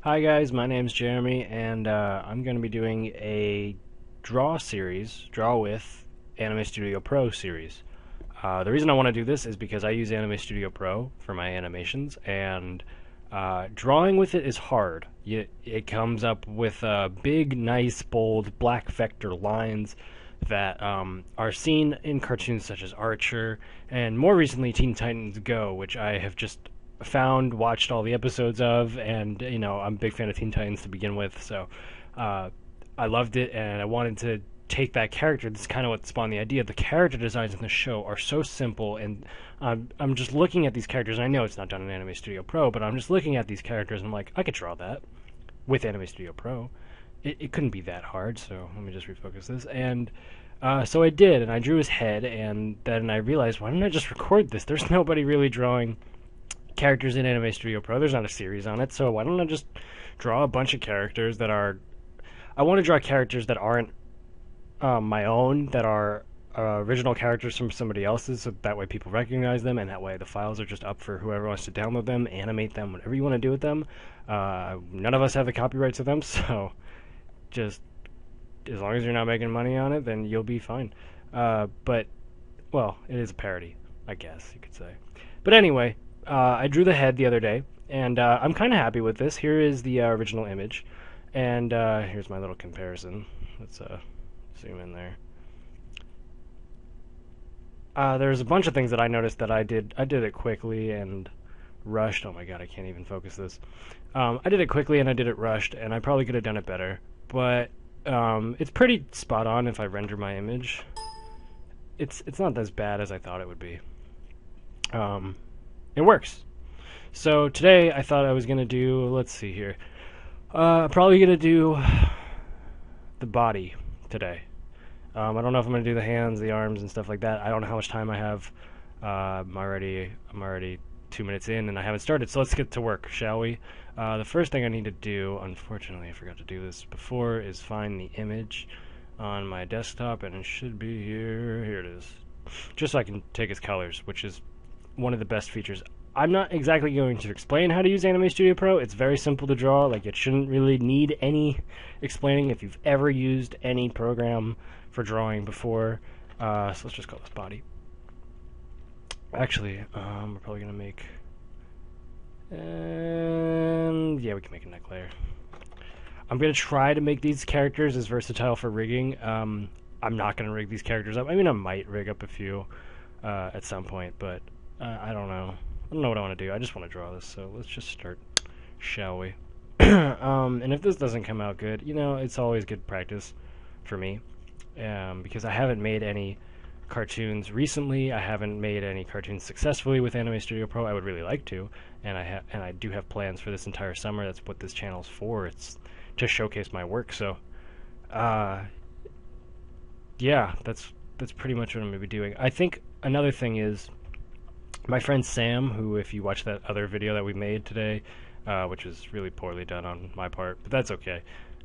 Hi guys, my name's Jeremy, and I'm going to be doing a draw with Anime Studio Pro series. The reason I want to do this is because I use Anime Studio Pro for my animations, and drawing with it is hard. It comes up with big, nice, bold, black vector lines that are seen in cartoons such as Archer, and more recently Teen Titans Go, which I have just watched all the episodes of, and I'm a big fan of Teen Titans to begin with, so uh, I loved it, and I wanted to take that character. This is kind of what spawned the idea. The character designs in the show are so simple, and I'm just looking at these characters, and I know it's not done in Anime Studio Pro, but I'm just looking at these characters, and I'm like, I could draw that with Anime Studio Pro. It couldn't be that hard, so let me just refocus this, and so I did, and I drew his head, and then I realized, why didn't I just record this? There's nobody really drawing characters in Anime Studio Pro. There's not a series on it, so why don't I just draw a bunch of characters that are... I want to draw characters that aren't my own, that are original characters from somebody else's, so that way people recognize them, and that way the files are just up for whoever wants to download them, animate them, whatever you want to do with them. None of us have the copyrights of them, so just as long as you're not making money on it, then you'll be fine. But, well, it is a parody, I guess you could say. But anyway, I drew the head the other day, and I'm kind of happy with this. Here is the original image, and here's my little comparison. Let's zoom in there. There's a bunch of things that I noticed that I did it quickly and rushed. Oh my god, I can't even focus this. I did it quickly and I did it rushed, and I probably could have done it better, but it's pretty spot on if I render my image. It's not as bad as I thought it would be. It works. So today I thought I was gonna do, let's see here, probably gonna do the body today. I don't know if I'm gonna do the hands, the arms, and stuff like that. I don't know how much time I have. I'm already 2 minutes in, and I haven't started. So let's get to work, shall we? The first thing I need to do, unfortunately, I forgot to do this before, is find the image on my desktop, and it should be here. Here it is. Just so I can take its colors, which is one of the best features. I'm not exactly going to explain how to use Anime Studio Pro. It's very simple to draw. Like, it shouldn't really need any explaining if you've ever used any program for drawing before. So let's just call this body. Actually, we're probably going to make... yeah, we can make a neck layer. I'm going to try to make these characters as versatile for rigging. I'm not going to rig these characters up. I mean, I might rig up a few at some point, but I don't know. I don't know what I want to do. I just want to draw this, so let's just start, shall we? And if this doesn't come out good, it's always good practice for me, because I haven't made any cartoons recently. I haven't made any cartoons successfully with Anime Studio Pro. I would really like to, and I do have plans for this entire summer. That's what this channel's for. It's to showcase my work. So, yeah, that's pretty much what I'm going to be doing. I think another thing is, my friend Sam, who, if you watch that other video that we made today, which was really poorly done on my part, but that's okay.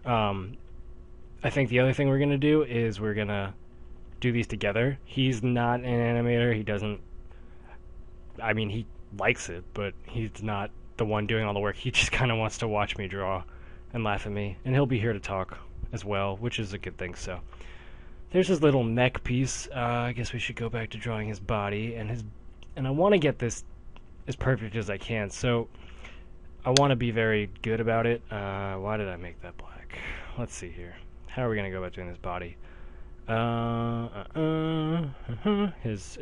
I think the other thing we're going to do is we're going to do these together. He's not an animator. He doesn't... I mean, he likes it, but he's not the one doing all the work. He just kind of wants to watch me draw and laugh at me. And he'll be here to talk as well, which is a good thing, so... There's his little neck piece. I guess we should go back to drawing his body, and I want to get this as perfect as I can, so I want to be very good about it. Why did I make that black? Let's see here. How are we going to go about doing this body?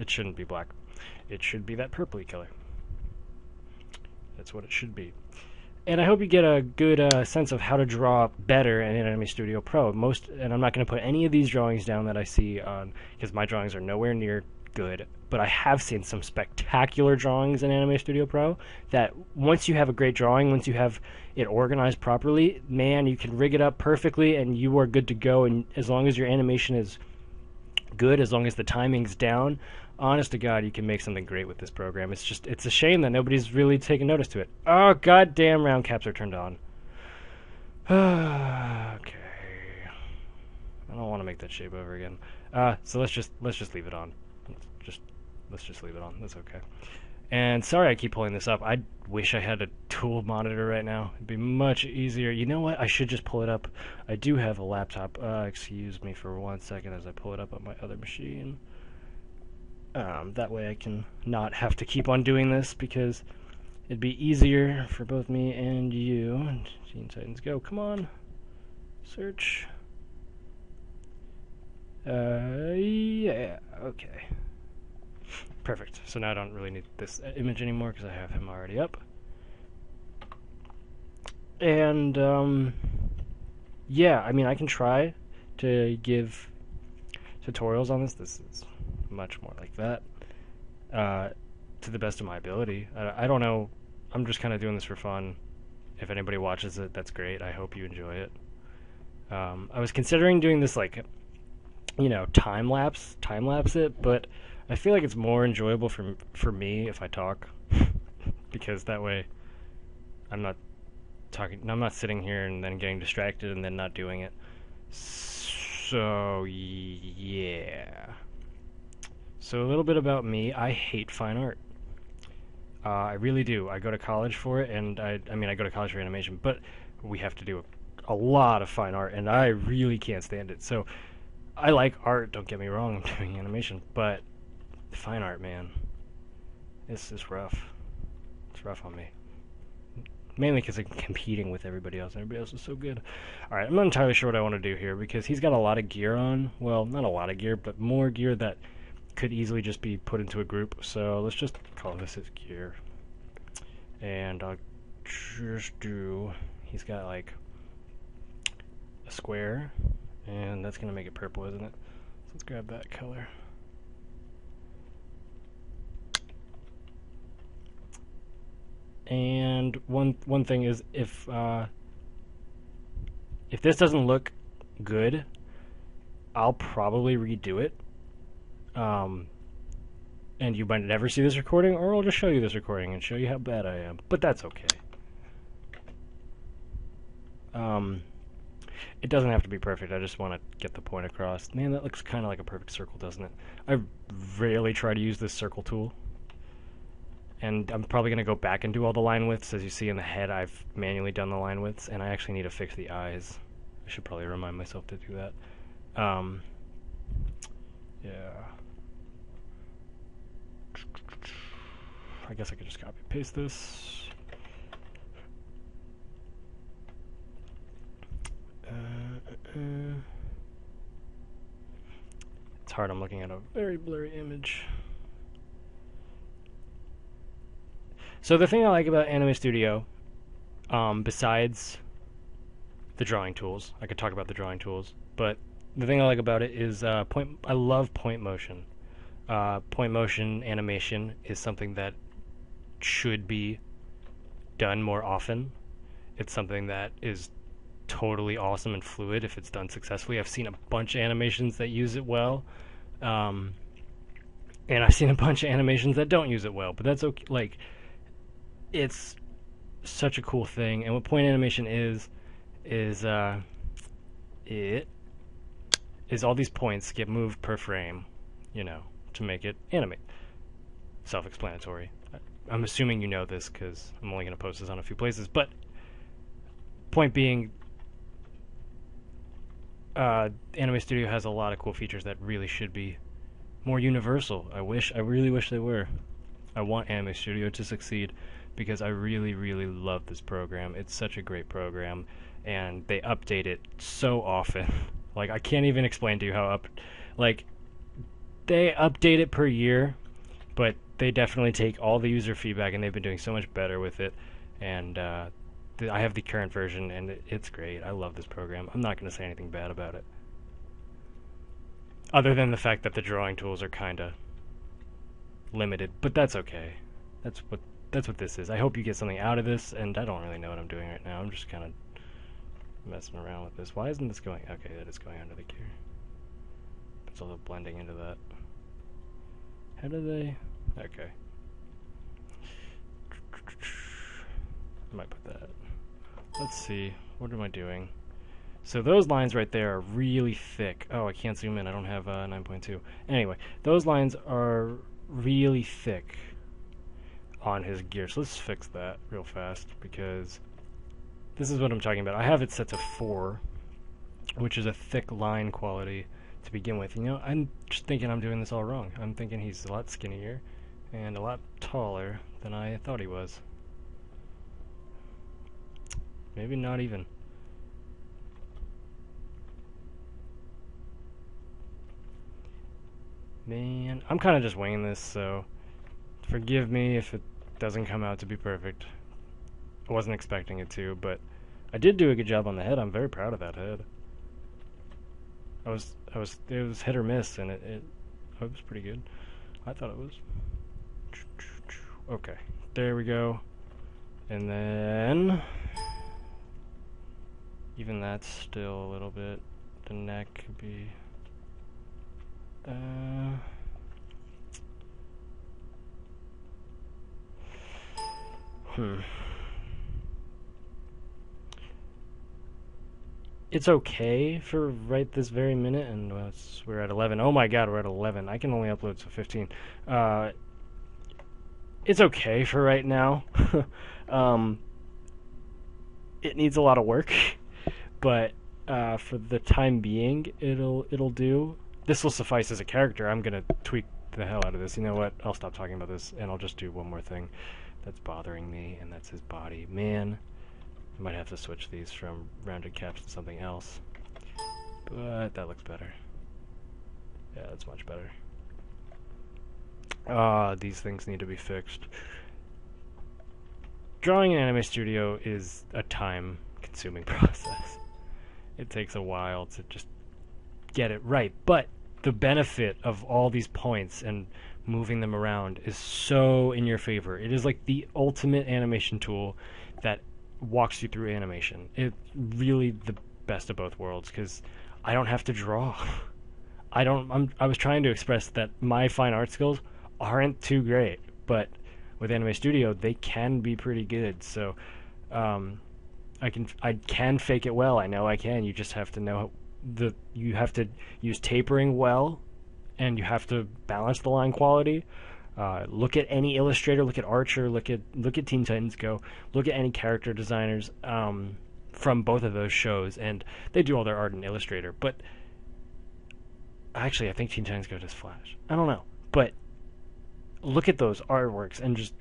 It shouldn't be black. It should be that purpley color. That's what it should be. And I hope you get a good sense of how to draw better in Anime Studio Pro. And I'm not going to put any of these drawings down that I see on, because my drawings are nowhere near good, but I have seen some spectacular drawings in Anime Studio Pro that once you have a great drawing, once you have it organized properly, man, you can rig it up perfectly and you are good to go. And as long as your animation is good, as long as the timing's down, honest to God, you can make something great with this program. It's a shame that nobody's really taken notice to it. Oh, goddamn, round caps are turned on. Okay. I don't want to make that shape over again. So let's just leave it on. Let's just leave it on. That's okay. And sorry I keep pulling this up. I wish I had a dual monitor right now. It'd be much easier. You know what? I should just pull it up. I do have a laptop. Excuse me for 1 second as I pull it up on my other machine. That way I can not have to keep on doing this because it'd be easier for both me and you. Teen Titans Go. Come on. Search. Yeah. Okay. Perfect. So now I don't really need this image anymore because I have him already up. And, yeah, I mean, I can try to give tutorials on this. This is much more like that, to the best of my ability. I don't know. I'm just kind of doing this for fun. If anybody watches it, that's great. I hope you enjoy it. I was considering doing this, like, you know, time lapse it, but I feel like it's more enjoyable for me if I talk, because that way I'm not sitting here and then getting distracted and then not doing it. So yeah. So a little bit about me. I hate fine art. I really do. I go to college for it, and I mean I go to college for animation, but we have to do a lot of fine art, and I really can't stand it. So I like art, don't get me wrong, I'm doing animation, but fine art, man, this is rough. It's rough on me. Mainly because I'm competing with everybody else. Everybody else is so good. Alright, I'm not entirely sure what I want to do here, because he's got a lot of gear on. Well, not a lot of gear, but more gear that could easily just be put into a group. So let's just call this his gear. And I'll just do... He's got, like, a square. And that's going to make it purple, isn't it? So let's grab that color. And one thing is, if this doesn't look good, I'll probably redo it. And you might never see this recording, or I'll just show you this recording and show you how bad I am. But that's okay. It doesn't have to be perfect. I just want to get the point across. Man, that looks kind of like a perfect circle, doesn't it? I rarely try to use this circle tool. And I'm probably going to go back and do all the line widths. As you see in the head, I've manually done the line widths, and I actually need to fix the eyes. I should probably remind myself to do that. Yeah. I guess I could just copy and paste this. It's hard, I'm looking at a very blurry image. So the thing I like about Anime Studio, besides the drawing tools, I could talk about the drawing tools, but the thing I like about it is I love point motion. Point motion animation is something that should be done more often. It's something that is totally awesome and fluid if it's done successfully. I've seen a bunch of animations that use it well, and I've seen a bunch of animations that don't use it well, but that's okay. Like, it's such a cool thing, and what point animation is it is all these points get moved per frame, you know, to make it animate. Self-explanatory. I'm assuming you know this because I'm only going to post this on a few places, but point being, Anime Studio has a lot of cool features that really should be more universal. I really wish they were. I want Anime Studio to succeed because I really, really love this program. It's such a great program, and they update it so often. Like, I can't even explain to you how they update it per year, but they definitely take all the user feedback, and they've been doing so much better with it. And I have the current version, and it's great. I love this program. I'm not going to say anything bad about it, other than the fact that the drawing tools are kind of limited, but that's okay. That's what this is. I hope you get something out of this, and I don't really know what I'm doing right now. I'm just kind of messing around with this. Why isn't this going? Okay, that is going under the gear. It's also blending into that. How do they? Okay. I might put that. Let's see. What am I doing? So those lines right there are really thick. Oh, I can't zoom in. I don't have 9.2. Anyway, those lines are really thick. on his gear. So let's fix that real fast, because this is what I'm talking about. I have it set to 4, which is a thick line quality to begin with. You know, I'm just thinking I'm doing this all wrong. I'm thinking he's a lot skinnier and a lot taller than I thought he was. Maybe not even. Man, I'm kind of just winging this, so forgive me if it doesn't come out to be perfect. I wasn't expecting it to, but I did do a good job on the head. I'm very proud of that head. It was hit or miss, and it was pretty good. I thought it was. Okay, there we go. And then, even that's still a little bit, the neck could be, It's okay for right this very minute, and we're at 11. Oh my god, we're at 11. I can only upload to 15. It's okay for right now. It needs a lot of work, but for the time being, it'll do. This will suffice as a character. I'm gonna tweak the hell out of this. You know what? I'll stop talking about this, and I'll just do one more thing that's bothering me, and that's his body. Man, I might have to switch these from rounded caps to something else, but that looks better. Yeah, that's much better. These things need to be fixed. Drawing in Anime Studio is a time-consuming process. It takes a while to just get it right, but the benefit of all these points and moving them around is so in your favor. It is like the ultimate animation tool that walks you through animation. It's really the best of both worlds, because I don't have to draw. I was trying to express that my fine art skills aren't too great, but with Anime Studio they can be pretty good. So I can fake it well. I know I can. You just have to know you have to use tapering well, and you have to balance the line quality. Look at any illustrator, look at Archer, look at Teen Titans Go, look at any character designers from both of those shows, and they do all their art in Illustrator. But actually, I think Teen Titans Go does Flash. I don't know, but look at those artworks and just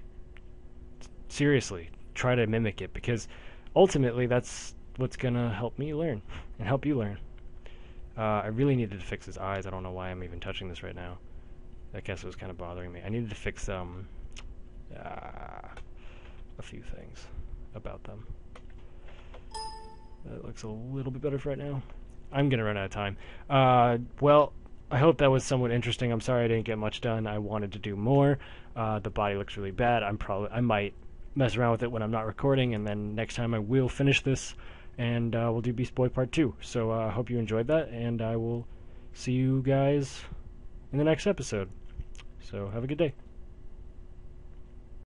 seriously try to mimic it, because ultimately that's what's gonna help me learn and help you learn. I really needed to fix his eyes. I don't know why I'm even touching this right now. I guess it was kind of bothering me. I needed to fix a few things about them. That looks a little bit better for right now. I'm gonna run out of time. Well, I hope that was somewhat interesting. I'm sorry I didn't get much done. I wanted to do more. The body looks really bad. I might mess around with it when I'm not recording, and then next time I will finish this, and we'll do Beast Boy Part 2. So I hope you enjoyed that, and I will see you guys in the next episode. So have a good day.